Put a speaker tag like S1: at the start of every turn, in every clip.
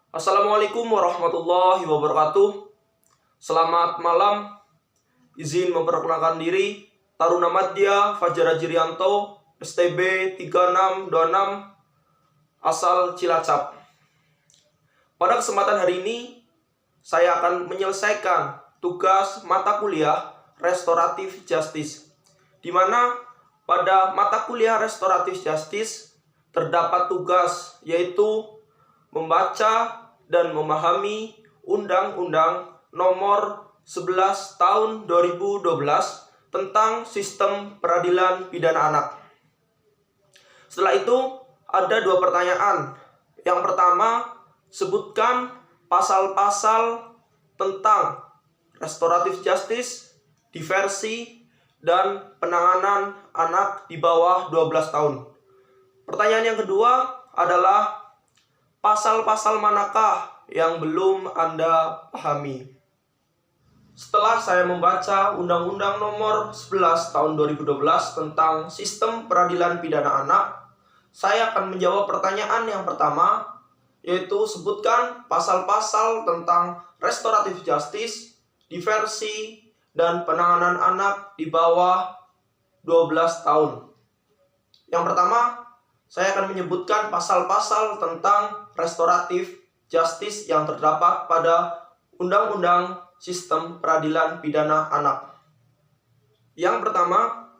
S1: Assalamualaikum warahmatullahi wabarakatuh. Selamat malam. Izin memperkenalkan diri, Taruna Madya Fajar Hajirianto, STB 3626, asal Cilacap. Pada kesempatan hari ini, saya akan menyelesaikan tugas mata kuliah Restoratif Justice, di mana pada mata kuliah Restoratif Justice terdapat tugas yaitu membaca dan memahami Undang-Undang Nomor 11 Tahun 2012 tentang Sistem Peradilan Pidana Anak. Setelah itu, ada dua pertanyaan. Yang pertama, sebutkan pasal-pasal tentang Restoratif Justice, diversi, dan penanganan anak di bawah 12 tahun. Pertanyaan yang kedua adalah pasal-pasal manakah yang belum Anda pahami? Setelah saya membaca Undang-Undang Nomor 11 Tahun 2012 tentang Sistem Peradilan Pidana Anak, saya akan menjawab pertanyaan yang pertama, yaitu sebutkan pasal-pasal tentang Restoratif Justice, diversi, dan penanganan anak di bawah 12 tahun. Yang pertama, saya akan menyebutkan pasal-pasal tentang Restoratif Justice yang terdapat pada Undang-Undang Sistem Peradilan Pidana Anak. Yang pertama,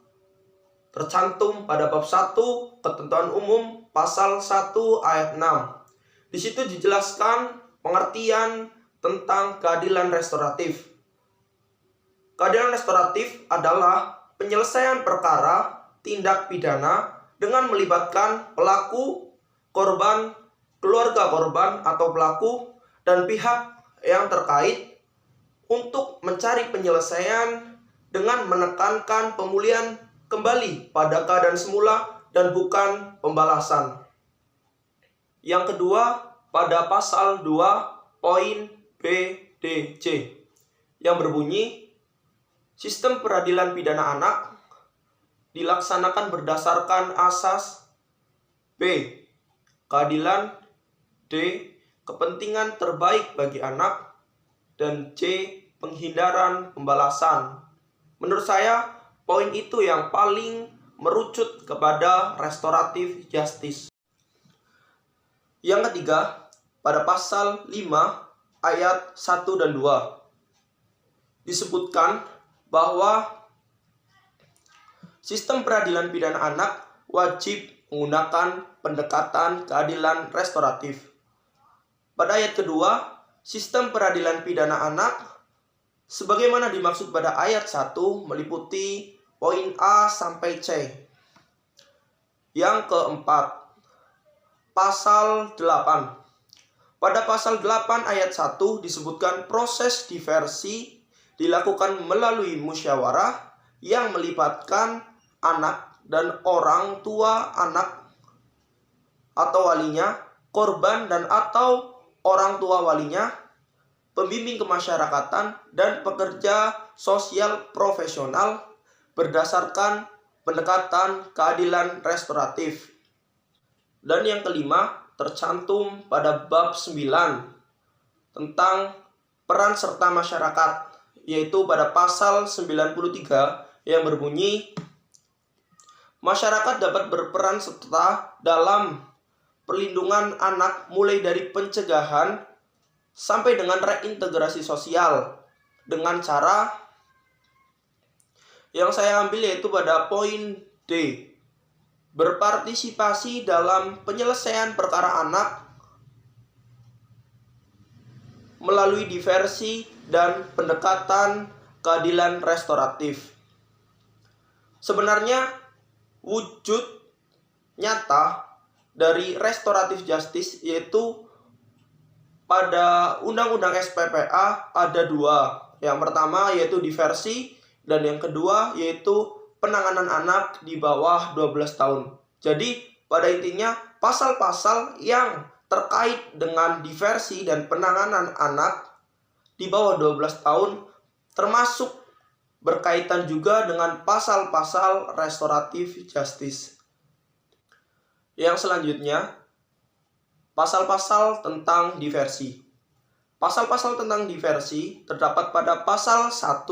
S1: tercantum pada bab 1 Ketentuan Umum pasal 1 ayat 6. Di situ dijelaskan pengertian tentang keadilan restoratif. Keadilan restoratif adalah penyelesaian perkara tindak pidana dengan melibatkan pelaku, korban, keluarga korban atau pelaku, dan pihak yang terkait untuk mencari penyelesaian dengan menekankan pemulihan kembali pada keadaan semula dan bukan pembalasan. Yang kedua, pada pasal 2 poin B, D, C yang berbunyi, sistem peradilan pidana anak dilaksanakan berdasarkan asas B, keadilan, D, kepentingan terbaik bagi anak, dan C, penghindaran pembalasan. Menurut saya, poin itu yang paling merucut kepada restoratif justice. Yang ketiga, pada pasal 5 ayat 1 dan 2 disebutkan bahwa sistem peradilan pidana anak wajib menggunakan pendekatan keadilan restoratif. Pada ayat kedua, sistem peradilan pidana anak sebagaimana dimaksud pada ayat 1 meliputi poin A sampai C. Yang keempat, pasal 8. Pada pasal 8 ayat 1 disebutkan proses diversi dilakukan melalui musyawarah yang melibatkan anak dan orang tua anak atau walinya, korban dan atau orang tua walinya, pembimbing kemasyarakatan, dan pekerja sosial profesional berdasarkan pendekatan keadilan restoratif. Dan yang kelima, tercantum pada bab 9 tentang peran serta masyarakat, yaitu pada pasal 93 yang berbunyi, masyarakat dapat berperan serta dalam perlindungan anak mulai dari pencegahan sampai dengan reintegrasi sosial dengan cara yang saya ambil yaitu pada poin D, berpartisipasi dalam penyelesaian perkara anak melalui diversi dan pendekatan keadilan restoratif. Sebenarnya wujud nyata dari restoratif justice yaitu pada Undang-Undang SPPA ada dua. Yang pertama yaitu diversi dan yang kedua yaitu penanganan anak di bawah 12 tahun. Jadi pada intinya pasal-pasal yang terkait dengan diversi dan penanganan anak di bawah 12 tahun termasuk berkaitan juga dengan pasal-pasal restoratif justice. Yang selanjutnya, Pasal-pasal tentang diversi. Pasal-pasal tentang diversi terdapat pada pasal 1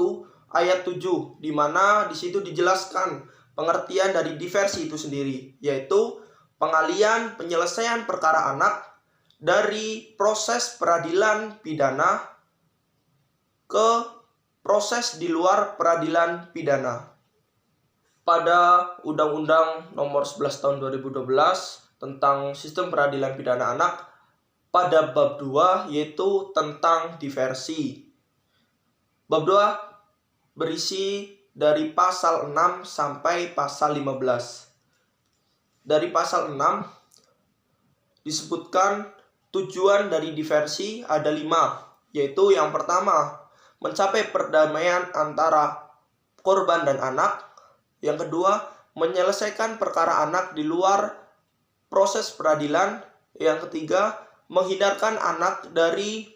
S1: ayat 7, di mana di situ dijelaskan pengertian dari diversi itu sendiri, yaitu pengalian penyelesaian perkara anak dari proses peradilan pidana ke proses di luar peradilan pidana. Pada Undang-Undang Nomor 11 Tahun 2012 tentang Sistem Peradilan Pidana Anak, pada bab 2 yaitu tentang diversi. Bab 2 berisi dari pasal 6 sampai pasal 15. Dari pasal 6 disebutkan tujuan dari diversi ada 5, yaitu yang pertama, mencapai perdamaian antara korban dan anak. Yang kedua, menyelesaikan perkara anak di luar proses peradilan. Yang ketiga, menghindarkan anak dari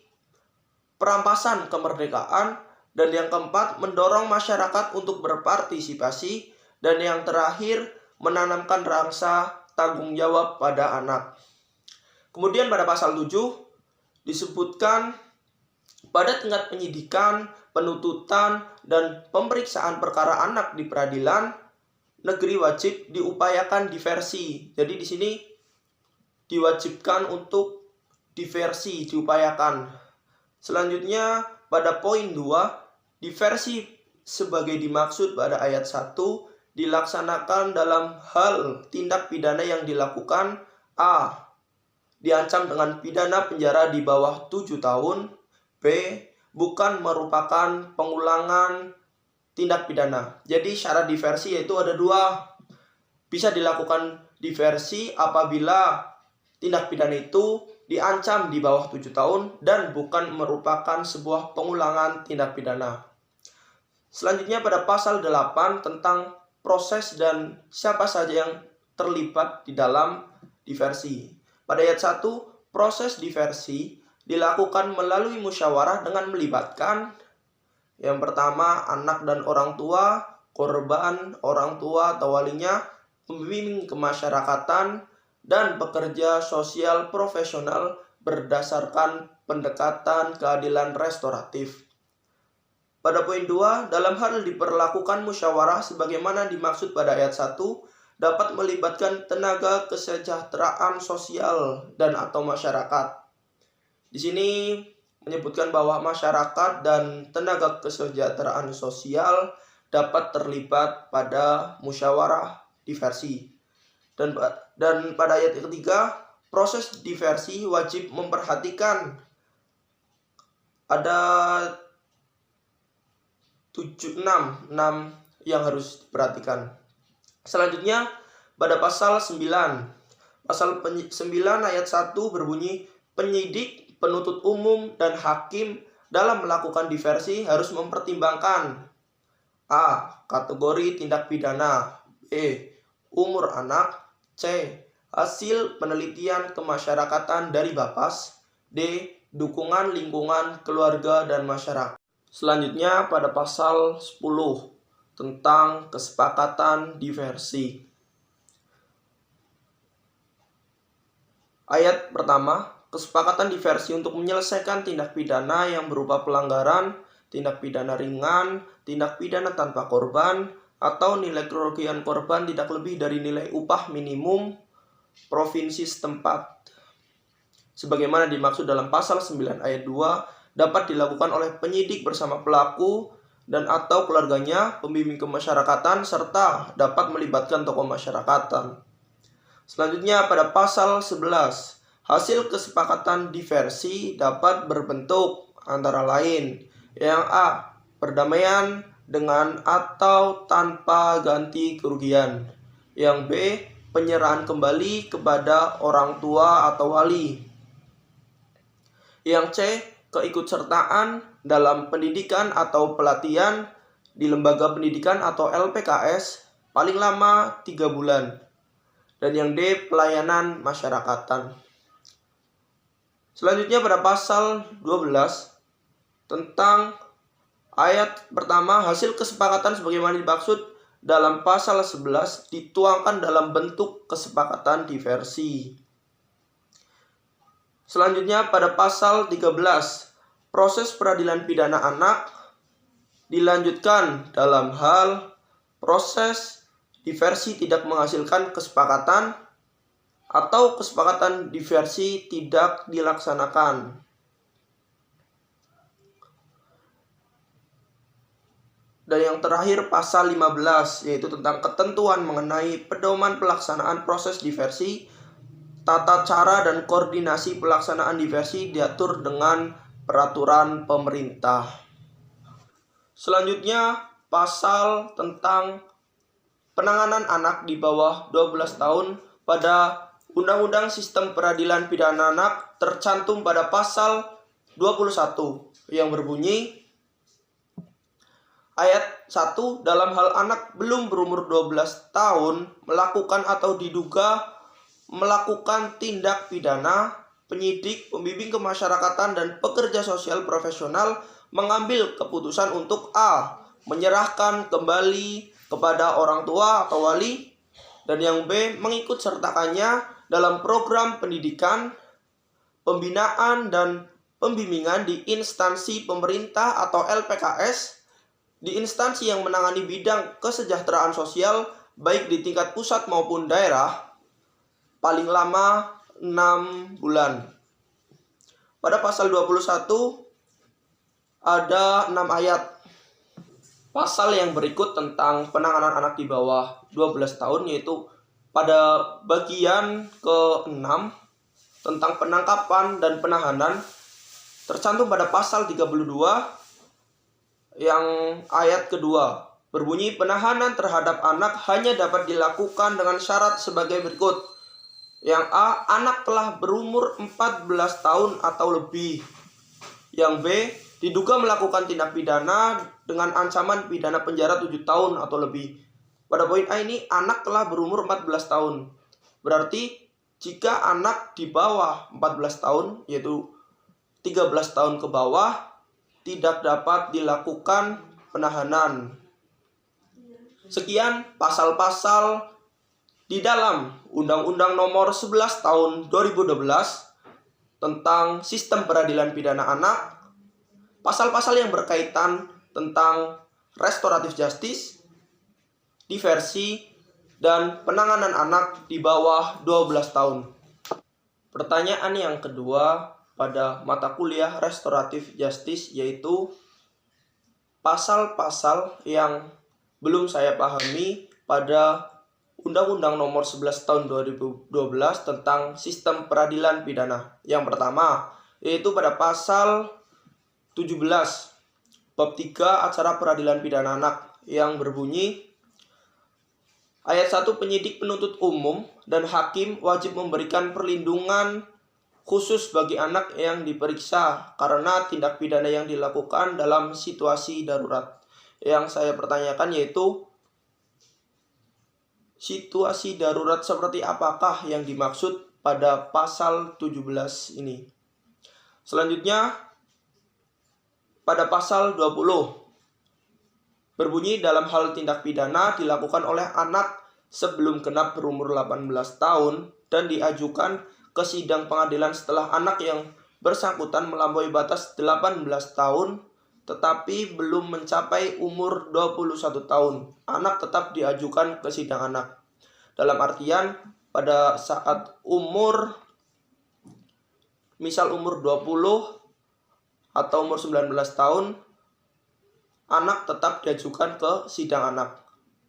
S1: perampasan kemerdekaan. Dan yang keempat, mendorong masyarakat untuk berpartisipasi. Dan yang terakhir, menanamkan rasa tanggung jawab pada anak. Kemudian pada pasal 7 disebutkan pada tingkat penyidikan, penuntutan, dan pemeriksaan perkara anak di peradilan negeri wajib diupayakan diversi. Jadi di sini diwajibkan untuk diversi diupayakan. Selanjutnya pada poin 2, diversi sebagai dimaksud pada ayat 1 dilaksanakan dalam hal tindak pidana yang dilakukan A. Diancam dengan pidana penjara di bawah 7 tahun. B. Bukan merupakan pengulangan tindak pidana. Jadi syarat diversi yaitu ada 2. Bisa dilakukan diversi apabila tindak pidana itu diancam di bawah 7 tahun dan bukan merupakan sebuah pengulangan tindak pidana. Selanjutnya pada pasal 8 tentang proses dan siapa saja yang terlibat di dalam diversi. Pada ayat 1, proses diversi dilakukan melalui musyawarah dengan melibatkan yang pertama, anak dan orang tua, korban, orang tua atau walinya, pembimbing kemasyarakatan, dan pekerja sosial profesional berdasarkan pendekatan keadilan restoratif. Pada poin 2, dalam hal diperlakukan musyawarah sebagaimana dimaksud pada ayat 1, dapat melibatkan tenaga kesejahteraan sosial dan atau masyarakat. Di sini menyebutkan bahwa masyarakat dan tenaga kesejahteraan sosial dapat terlibat pada musyawarah diversi. Dan pada ayat ketiga, proses diversi wajib memperhatikan ada 6 yang harus diperhatikan. Selanjutnya pada pasal 9. Pasal 9 ayat 1 berbunyi, penyidik, penuntut umum, dan hakim dalam melakukan diversi harus mempertimbangkan A. Kategori tindak pidana, B. Umur anak, C. Hasil penelitian kemasyarakatan dari Bapas, D. Dukungan lingkungan, keluarga, dan masyarakat. Selanjutnya pada pasal 10 tentang kesepakatan diversi. Ayat pertama, kesepakatan diversi untuk menyelesaikan tindak pidana yang berupa pelanggaran, tindak pidana ringan, tindak pidana tanpa korban, atau nilai kerugian korban tidak lebih dari nilai upah minimum provinsi setempat. Sebagaimana dimaksud dalam pasal 9 ayat 2, dapat dilakukan oleh penyidik bersama pelaku dan atau keluarganya, pembimbing kemasyarakatan, serta dapat melibatkan tokoh masyarakatan. Selanjutnya pada pasal 11, hasil kesepakatan diversi dapat berbentuk antara lain yang A. Perdamaian dengan atau tanpa ganti kerugian. Yang B. Penyerahan kembali kepada orang tua atau wali. Yang C. Keikutsertaan dalam pendidikan atau pelatihan di lembaga pendidikan atau LPKS paling lama 3 bulan. Dan yang D. Pelayanan masyarakatan. Selanjutnya pada pasal 12 tentang ayat pertama, hasil kesepakatan sebagaimana dimaksud dalam pasal 11 dituangkan dalam bentuk kesepakatan diversi. Selanjutnya pada pasal 13, proses peradilan pidana anak dilanjutkan dalam hal proses diversi tidak menghasilkan kesepakatan atau kesepakatan diversi tidak dilaksanakan. Dan yang terakhir pasal 15, yaitu tentang ketentuan mengenai pedoman pelaksanaan proses diversi, tata cara dan koordinasi pelaksanaan diversi diatur dengan peraturan pemerintah. Selanjutnya pasal tentang penanganan anak di bawah 12 tahun pada Undang-Undang Sistem Peradilan Pidana Anak tercantum pada pasal 21 yang berbunyi ayat 1, dalam hal anak belum berumur 12 tahun melakukan atau diduga melakukan tindak pidana, penyidik, pembimbing kemasyarakatan, dan pekerja sosial profesional mengambil keputusan untuk A. menyerahkan kembali kepada orang tua atau wali, dan yang B. mengikut sertakannya dalam program pendidikan, pembinaan, dan pembimbingan di instansi pemerintah atau LPKS, di instansi yang menangani bidang kesejahteraan sosial baik di tingkat pusat maupun daerah, paling lama 6 bulan. Pada pasal 21 ada 6 ayat. Pasal yang berikut tentang penanganan anak di bawah 12 tahun, yaitu pada bagian ke-6 tentang penangkapan dan penahanan, tercantum pada pasal 32 yang ayat kedua, berbunyi penahanan terhadap anak hanya dapat dilakukan dengan syarat sebagai berikut. Yang A, anak telah berumur 14 tahun atau lebih. Yang B, diduga melakukan tindak pidana dengan ancaman pidana penjara 7 tahun atau lebih. Pada poin A ini, anak telah berumur 14 tahun. Berarti jika anak di bawah 14 tahun, yaitu 13 tahun ke bawah, tidak dapat dilakukan penahanan. Sekian pasal-pasal di dalam Undang-Undang Nomor 11 Tahun 2012 tentang Sistem Peradilan Pidana Anak, pasal-pasal yang berkaitan tentang restoratif justice, diversi, dan penanganan anak di bawah 12 tahun. Pertanyaan yang kedua pada mata kuliah restoratif justice yaitu pasal-pasal yang belum saya pahami pada Undang-Undang Nomor 11 Tahun 2012 tentang Sistem Peradilan Pidana. Yang pertama yaitu pada pasal 17 bab 3 acara peradilan pidana anak yang berbunyi ayat 1, penyidik, penuntut umum, dan hakim wajib memberikan perlindungan khusus bagi anak yang diperiksa karena tindak pidana yang dilakukan dalam situasi darurat. Yang saya pertanyakan yaitu situasi darurat seperti apakah yang dimaksud pada pasal 17 ini. Selanjutnya pada pasal 20 berbunyi dalam hal tindak pidana dilakukan oleh anak sebelum genap berumur 18 tahun dan diajukan ke sidang pengadilan setelah anak yang bersangkutan melampaui batas 18 tahun tetapi belum mencapai umur 21 tahun. Anak tetap diajukan ke sidang anak. Dalam artian pada saat umur, misal umur 20 atau umur 19 tahun, anak tetap diajukan ke sidang anak.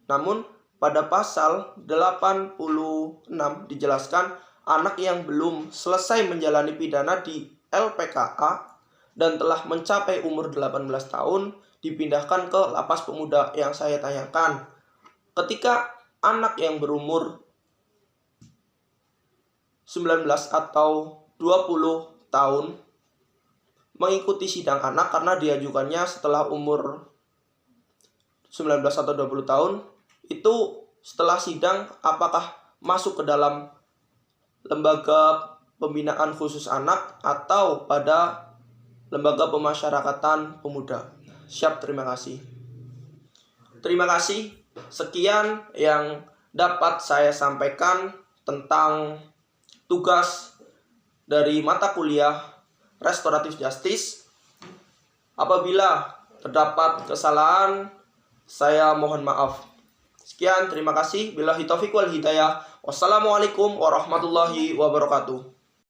S1: Namun pada pasal 86 dijelaskan anak yang belum selesai menjalani pidana di LPKA dan telah mencapai umur 18 tahun dipindahkan ke lapas pemuda yang saya tanyakan. Ketika anak yang berumur 19 atau 20 tahun mengikuti sidang anak karena diajukannya setelah umur 19 atau 20 tahun, itu setelah sidang apakah masuk ke dalam lembaga pembinaan khusus anak atau pada lembaga pemasyarakatan pemuda. Siap, terima kasih. Terima kasih. Sekian yang dapat saya sampaikan tentang tugas dari mata kuliah Restoratif Justice. Apabila terdapat kesalahan, saya mohon maaf. Sekian, terima kasih. Billahi taufiq wal hidayah. Wassalamualaikum warahmatullahi wabarakatuh.